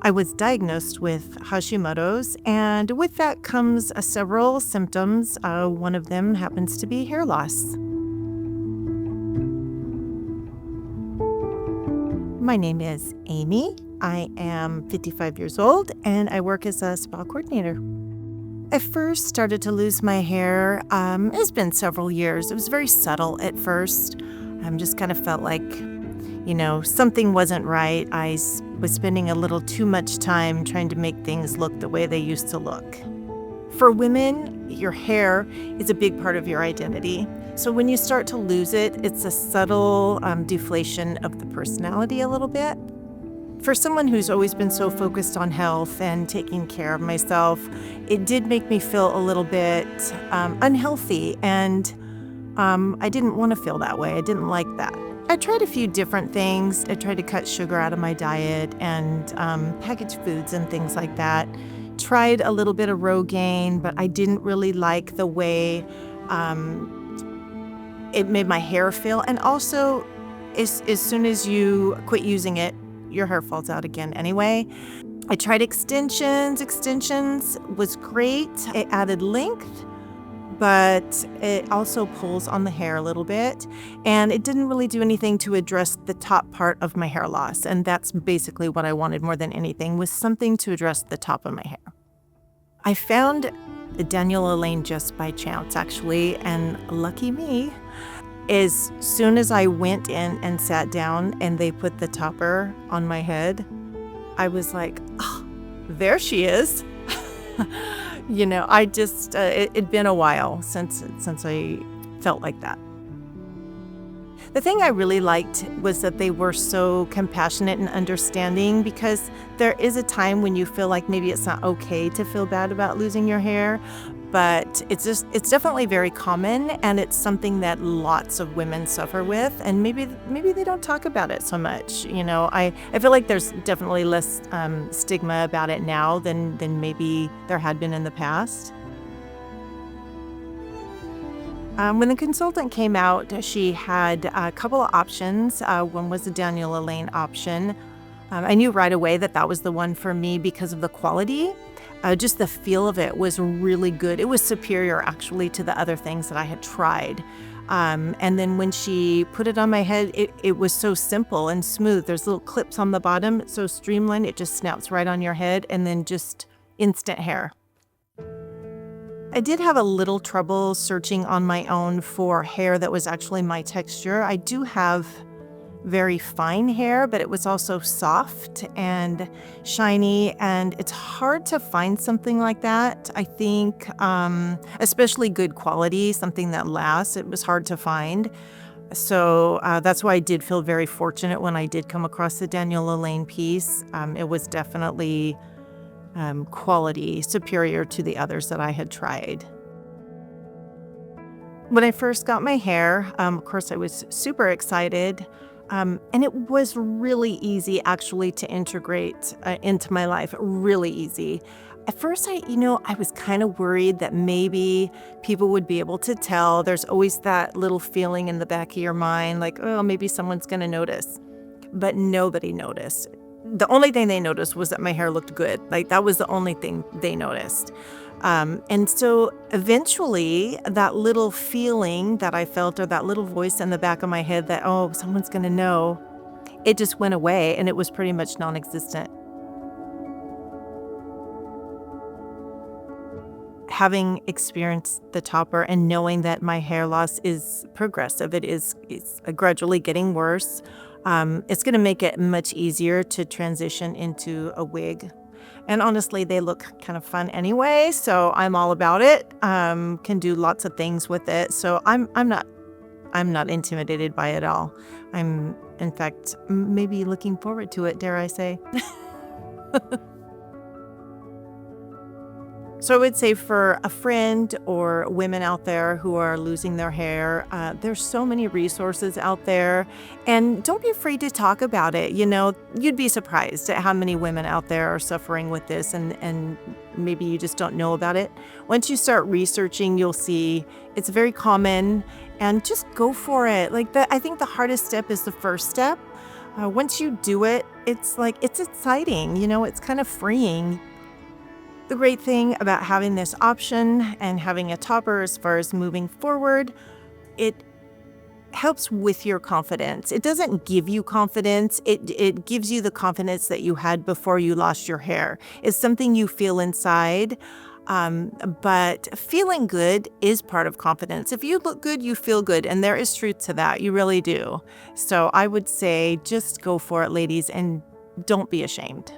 I was diagnosed with Hashimoto's, and with that comes several symptoms. One of them happens to be hair loss. My name is Amy. I am 55 years old, and I work as a spa coordinator. I first started to lose my hair. It's been several years. It was very subtle at first. Just kind of felt like, something wasn't right. I was spending a little too much time trying to make things look the way they used to look. For women, your hair is a big part of your identity. So when you start to lose it, it's a subtle deflation of the personality a little bit. For someone who's always been so focused on health and taking care of myself, it did make me feel a little bit unhealthy, and I didn't want to feel that way. I didn't like that. I tried a few different things. I tried to cut sugar out of my diet and packaged foods and things like that. Tried a little bit of Rogaine, but I didn't really like the way it made my hair feel. And also, as soon as you quit using it, your hair falls out again anyway. I tried extensions. Extensions was great. It added length, but it also pulls on the hair a little bit. And it didn't really do anything to address the top part of my hair loss. And that's basically what I wanted more than anything, was something to address the top of my hair. I found Daniel Alain just by chance, actually, and lucky me. As soon as I went in and sat down and they put the topper on my head, I was like, oh, there she is. It'd been a while since I felt like that. The thing I really liked was that they were so compassionate and understanding, because there is a time when you feel like maybe it's not okay to feel bad about losing your hair, but it's definitely very common, and it's something that lots of women suffer with, and maybe they don't talk about it so much. I feel like there's definitely less stigma about it now than maybe there had been in the past. When the consultant came out, she had a couple of options. One was the Daniel Alain option. I knew right away that was the one for me because of the quality. Just the feel of it was really good. It was superior, actually, to the other things that I had tried. And then when she put it on my head, it was so simple and smooth. There's little clips on the bottom. It's so streamlined. It just snaps right on your head, and then just instant hair. I did have a little trouble searching on my own for hair that was actually my texture. I do have very fine hair, but it was also soft and shiny, and it's hard to find something like that. I think, especially good quality, something that lasts, it was hard to find. So that's why I did feel very fortunate when I did come across the Daniel Alain piece. It was definitely quality superior to the others that I had tried. When I first got my hair, of course, I was super excited. And it was really easy, actually, to integrate into my life. Really easy. At first, I was kind of worried that maybe people would be able to tell. There's always that little feeling in the back of your mind, like, oh, maybe someone's going to notice. But nobody noticed. The only thing they noticed was that my hair looked good. Like, that was the only thing they noticed. And so eventually that little feeling that I felt, or that little voice in the back of my head that, oh, someone's going to know, it just went away, and it was pretty much non-existent. Having experienced the topper and knowing that my hair loss is progressive, it's gradually getting worse, it's going to make it much easier to transition into a wig. And honestly, they look kind of fun anyway, so I'm all about it. Can do lots of things with it, so I'm not intimidated by it at all. I'm, in fact, maybe looking forward to it, dare I say. So I would say, for a friend or women out there who are losing their hair, there's so many resources out there, and don't be afraid to talk about it. You'd be surprised at how many women out there are suffering with this, and maybe you just don't know about it. Once you start researching, you'll see it's very common, and just go for it. I think the hardest step is the first step. Once you do it, it's exciting, it's kind of freeing. The great thing about having this option and having a topper as far as moving forward, it helps with your confidence. It doesn't give you confidence. It gives you the confidence that you had before you lost your hair. It's something you feel inside. But feeling good is part of confidence. If you look good, you feel good. And there is truth to that. You really do. So I would say just go for it, ladies, and don't be ashamed.